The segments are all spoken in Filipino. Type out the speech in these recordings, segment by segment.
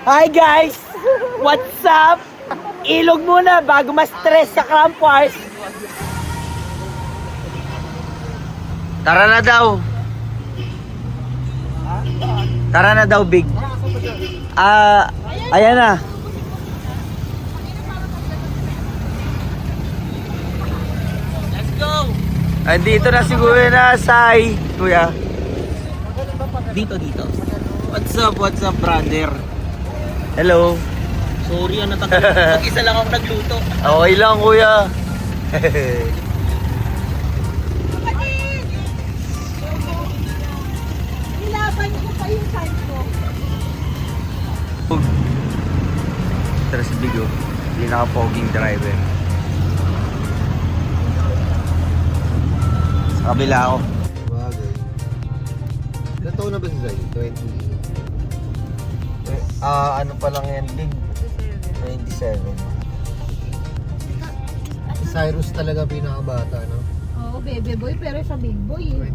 Hi guys! What's up? Ilog muna bago ma-stress sa Crampars. Tara na daw. Tara na daw, Big. Ayan na. Let's go! Andito na si Kuya Nasay. Kuya. Dito. What's up, brother? Hello. Sorry, mag-isa lang ako nagluto. Okay lang, Kuya. Nilaban ko pa yung time ko. Tara si Bigo. Pinaka-poging driver. Sa kabila ako. Bagay. Ilan taon na ba si Zay? 20? Ano pa lang yan, Big? 27. Si Cyrus talaga pinakabata, no? Oo, bebe boy, pero siya big boy eh.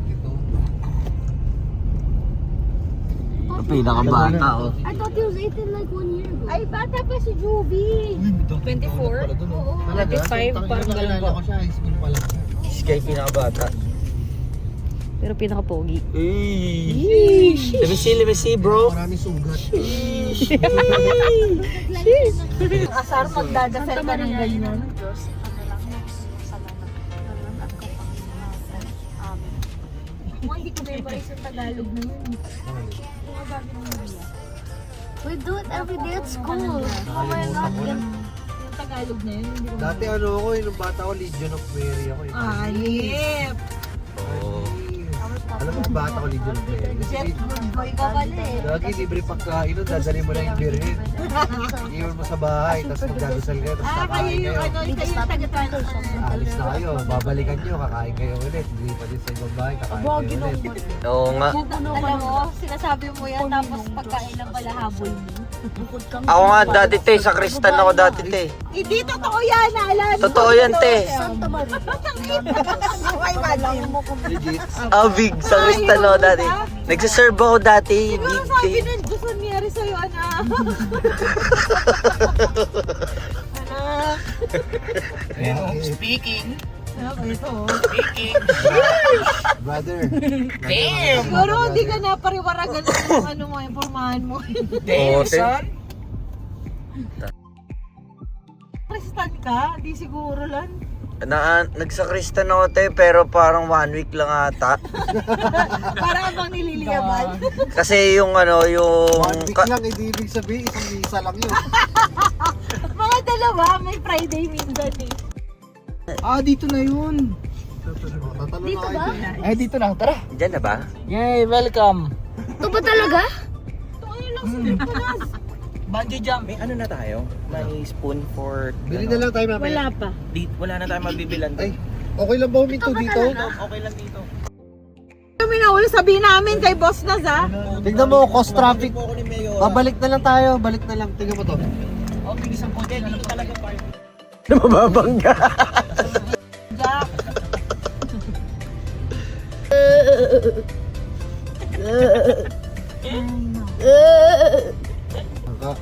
22. Pinaka-bata, oh. I thought he was 18 like 1 year ago. Ay, bata pa si Juby. 24? Oo. 25, parang ganun po. Ko siya, high school pa lang. Si Sky pinaka-bata. Pero pinaka-pogi. Let me see, bro. Maraming sugat. Asar magdadasal ka ng ganyan. Hindi ko memorize yung Tagalog na yun. We do it every day at school. Oh my God. Yung Tagalog na yun. Hindi ko Dati ano ako, nung bata ko, Legion of Mary ako. Ayep! Alam mo, nung bata ko, Legion of Mary. Jet good boy ka pala eh. Lagi libre pagkain nun, dadali mo na yung birhen. Iwan mo sa bahay, tapos magdadasal kayo, tapos Kayo kakain yung kayo. kayo yung taga-translation. Alis na kayo, babalikan nyo, kakain kayo ulit. Hindi pa din sa ibang bahay, kakain kayo ulit. Oo nga. Alam mo, sinasabi mo yan, tapos pagkain ng pala habol mo. Ako nga dati, te. Sa Kristan ako dati, te. Hindi, totoo yan, naalala mo. Totoo yan, te. Santa Maria. Ay, malang mo kung Legit. Big. Sa Kristan ako dati. Nagsiserve ako dati. Di ba Big, sabi te. nun, gusto nangyari sa'yo, anak? Anak. Speaking. Ito. Brother. Damn! Siguro hindi ka na pariwaragan yung ano mo, informahan mo. Oo, te. son. Kristan ka? Di siguro lang. Nagsakristan ako, te. Pero parang 1 week lang ata. Para abang nililiyaban. Kasi yung ano, yung... 1 week lang, hindi ibig sabihin, isang misa lang yun. Mga dalawa, may Friday minsan eh. Dito na yun. Tatalo Dito na ba? kayo. Ay, dito na. Tara. Diyan na ba? Yay, welcome. Ito ba talaga? Ito ayun lang sa Pilipinas. Bungee jump. May ano na tayo? May spoon for... Bili na lang tayo mamaya. Wala pa. Wala na tayong mabibilan. Ay, okay lang ba huminto dito? Okay lang dito. Kami na ulo sabihin namin kay Boss Naz ha. Tignan mo, cost traffic. Po ako ni Mayor. Babalik na lang tayo, balik na lang. Tignan mo to. Bilis ang konti. Dito talaga pa. Mababangga. Jack. Bangka.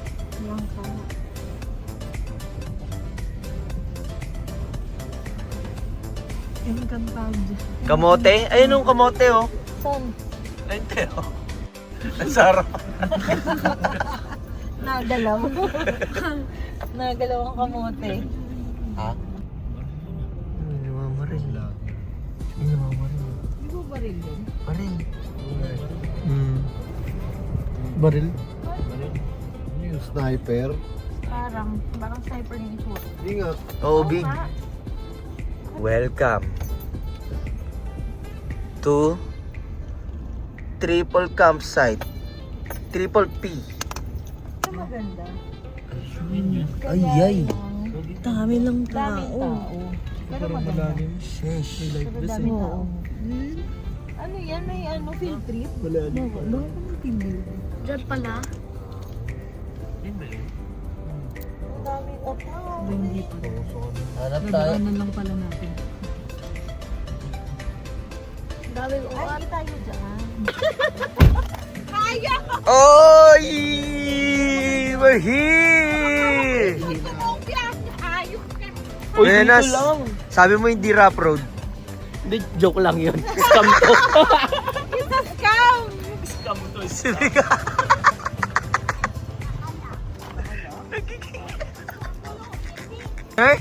Yung kantad. Kamote? Ayun yung kamote, oh. Saan? Ayun, te, oh. Ang sarap. Nagalaw. Nagalaw ang kamote. Ha? Ay, namamaril lang. Ay, namamaril. Hindi mo ba rin yun? Baril. Baril? Yung sniper. Parang sniper yung itsura. Hindi nga. Oh, Big. Welcome to Triple Campsite. Triple P. Ito maganda. Ay. Dami lang tao. Pero maganda. Sheesh. Pero dami tao. Ano yan? May ano, field trip? Bakit mo tingin? Diyan pala. Ang dami tao. Hindi pa. Hanap tayo. Nadaanan lang pala natin. Dami ko. Ay, hindi tayo dyan. Oy! we're here! Uy, Buenas. dito lang. Sabi mo hindi rough road. Hindi, joke lang yun. Scam to. It's a scam! Scam to. Sige ka. Hey?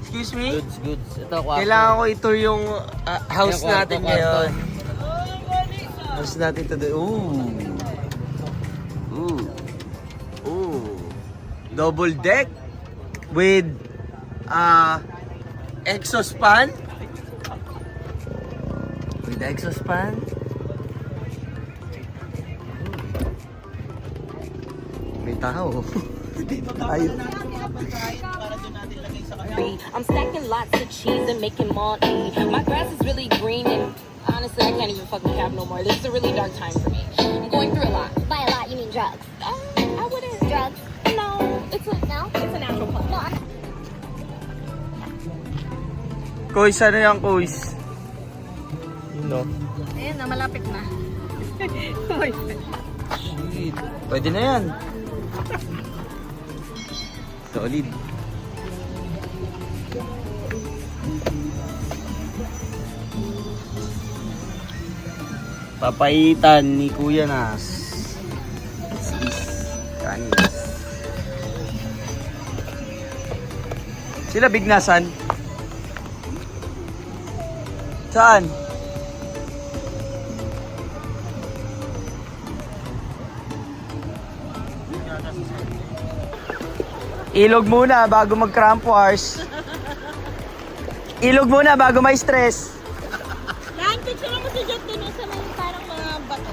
Excuse me? Goods, goods. Ito, kwarto. Kailangan ko itour yung house Yung kwarto, natin kwarto. ngayon. House natin today. Ooh. Ooh. Ooh. Double deck with exhaust fan. With exhaust fan. May tao. Ayun. I'm stacking lots of cheese and making money. My grass is really green and honestly, I can't even fucking cap no more. This is a really dark time for me. I'm going through a lot. By a lot, you mean drugs. I wouldn't. Drugs. No, it's a natural plant. No, Kuys, ano yan, Kuys? Yun no? Ayun na, malapit na. Pwede na yan. Solid. Papaitan ni Kuya Nas. Kanis. Sila bignasan? Saan? Ilog muna bago mag-cramp wars. Ilog muna bago may stress. Yan, picture mo si Jet dun sa may parang mga bato.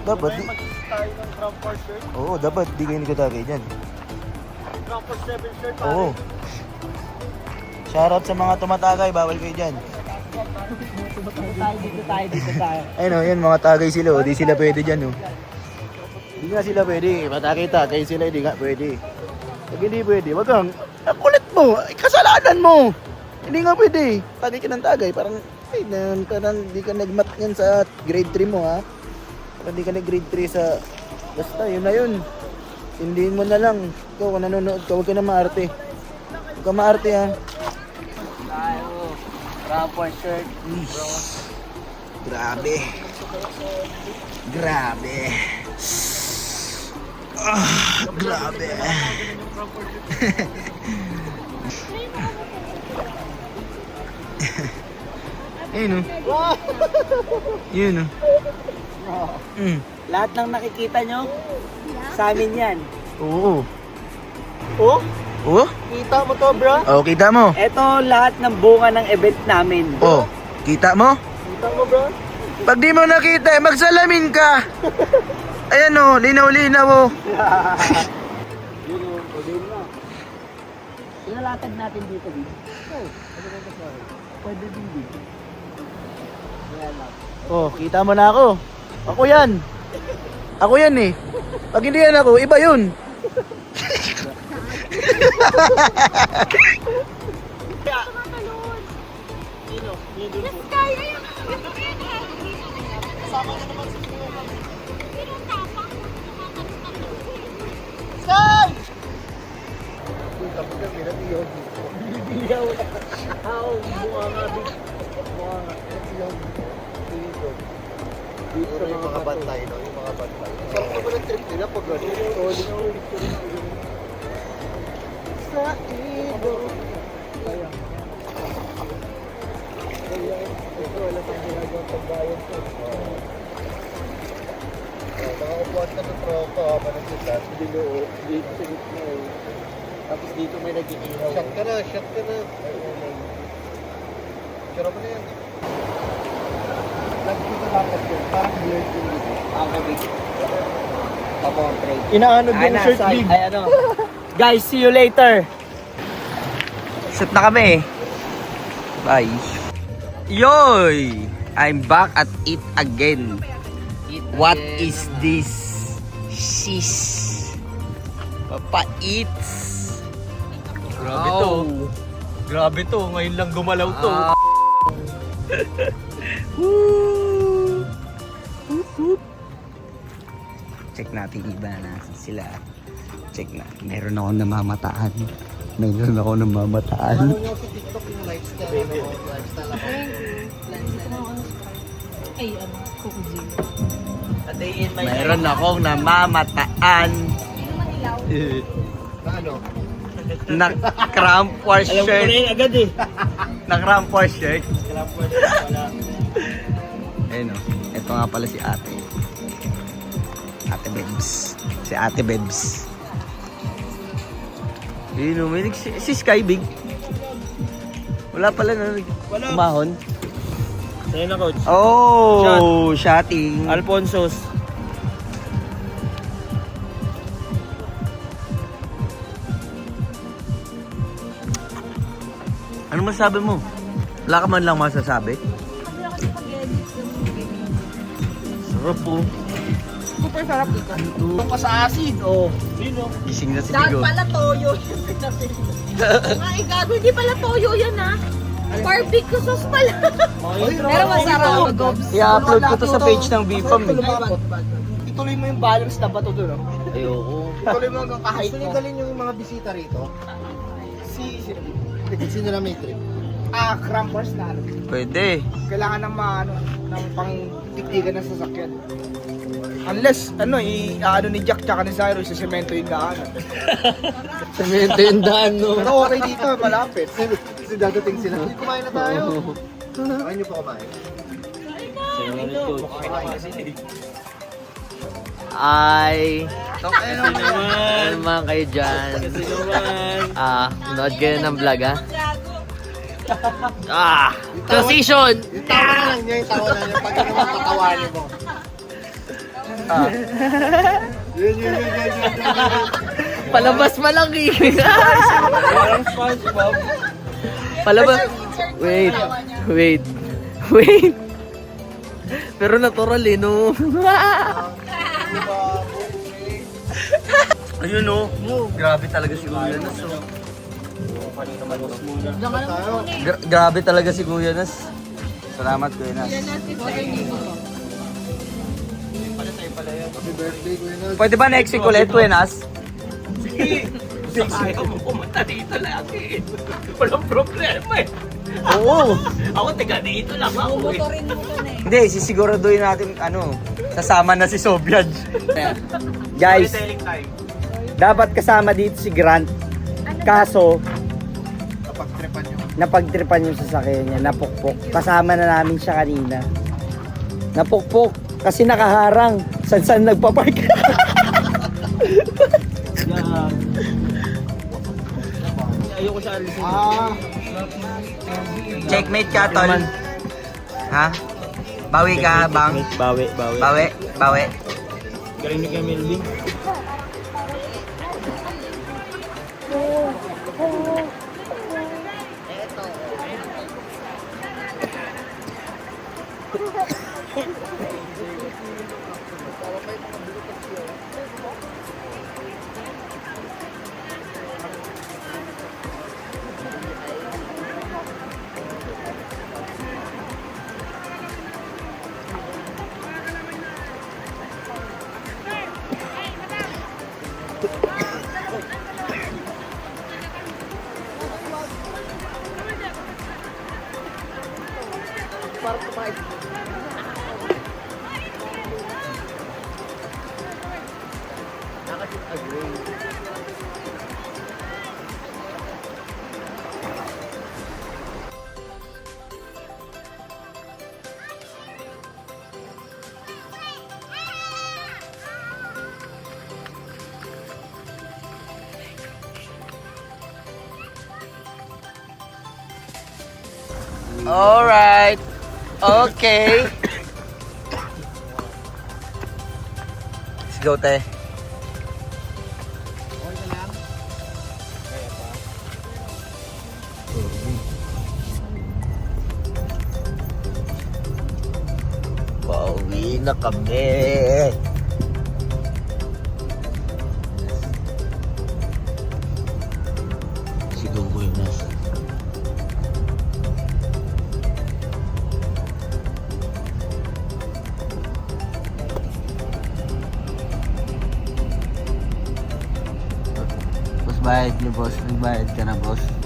Dapat di... Oo, dapat di kayo nagkatagay dyan. Oo. Shoutout sa mga tumatagay, bawal kayo dyan. Dito tayo. Ayun o, yan mga tagay sila o, di sila pwede dyan o. Hindi nga sila pwede, matagay-tagay sila, hindi nga pwede. Pag hindi pwede, wag kang, ang kulit mo, ay, kasalanan mo. Hindi nga pwede, tagay ka ng tagay, parang, ay, parang di ka nag-mat yan sa grade 3 mo ha. Parang di ka nag-grade 3 sa, basta yun na yun. Hindiin mo na lang, ikaw kung nanonood ka, huwag ka na maarte. Huwag ka maarte ha. Rapper shirt. Grabe. Grabe. Ah, grabe. Ayun o. Yun o. Lahat ng nakikita nyo, sa amin yan. Oo. Oh, Oo? kita mo to bro? Oo, kita mo. Ito lahat ng bunga ng event namin. Oo, kita mo? Kita mo bro? Pag di mo nakita, magsalamin ka. Ayan o, linaw-linaw o. Yun o, pwede na. Inalatag natin dito dito. Oh, pwede din dito. Yan lang. Oh, kita mo na ako. Ako yan. Ako yan eh. Pag hindi yan ako, iba yun. Dito yung mga bantay, no? Yung mga bantay. Sarap naman ang trip nila pag gano'n. Sa ibo. Ito, wala pang ginagawa pagbayan ko. Nakakupuan ka ng tropa, managsitas. Dito sa gitna eh. Tapos dito may nag-iihaw. Shot ka na, shot ka na. Sarap na yan. Lagi dito dapat yun, parang blurred yun dito. Okay, big. Tapos, trade. Inaanog yung shirt big. Ay, ano. Guys, see you later. Shoot na kami. Bye. Yoy! I'm back at it again. What is this? Shish. Papa Eats. Grabe to. Grabe to. Ngayon lang gumalaw to. Woo! Woop, woop. Check natin iba na sila. Check na. Meron ako namamataan. Meron ako namamataan. Ay, ano, Coco Zero. A day in my Meron akong namamataan. Na cramp for Alam ko na shirt. yun agad eh. Na cramp for shirt. Kailangan po wala. Ayun o. Ito nga pala si ate. Ate Bebs. Si ate Bebs. Ayun o. May si Sky Big. Wala pala na umahon. Sa'yo na coach. Oh, shotting. Alfonso's. Ano masasabi mo? Wala ka man lang masasabi? Sabi ako sa pag-edit. Sarap po. Super sarap dito. Ito pa sa acid. Oh. Sino? Gising na si Dahil Bigo. pala toyo yung pinapili. Ay, gago, hindi pala toyo yan ha. Barbecue sauce pala. Pero masarap. I-upload ko to sa page ng BFAM eh. Ituloy mo yung balance na bato doon, no? Ayoko. Ituloy mo hanggang kahit mo. Dalhin yung mga bisita rito. Sino na may trip? Crampers na ano. Pwede. Kailangan ng mga ano, ng pang-tiktigan ng sasakyan. Unless, ano, ano ni Jack tsaka ni Cyrus, sa semento yung daanan. Semento yung daan, no? Pero okay dito, malapit. Kasi dadating sila. Hindi, kumain na tayo. Kumain niyo pa kumain. Ay, ano naman kayo dyan? Nood kayo ng vlog, ha? Transition! Yung tawa na lang niya, yung tawa na niya. Pag naman tatawanin mo. Yun. Palabas malaki. Palabas. Wait. Pero natural eh, no? Ayun no. Grabe talaga si Kuya Nas. Oh. Grabe talaga si Kuya Nas. Salamat Kuya Nas. Happy birthday, Kuya Nas. Pwede ba next week ulit Kuya Nas? Ayaw mo pumunta dito lagi. Walang problema eh. Oo. Ako taga dito lang ako eh. Motorin mo ka na eh. Hindi, sisiguraduhin natin kasama na si Sobyad. Guys, Storytelling time. dapat kasama dito si Grant. Kaso, Kapag-tripan niyo. napagtripan yung sasakyan niya, napukpok. Kasama na namin siya kanina. Napukpok kasi nakaharang. San nagpapark. Ayoko siya alisin. Checkmate ka, tol. Ha? Bawi ka, bang? Bawi. Bawi. Galing ni Kay Melvin. Alright. Okay. Let's go, te. Pauwi na kami. Sigaw ko yun. bayad niyo, boss. Nagbayad ka na, boss.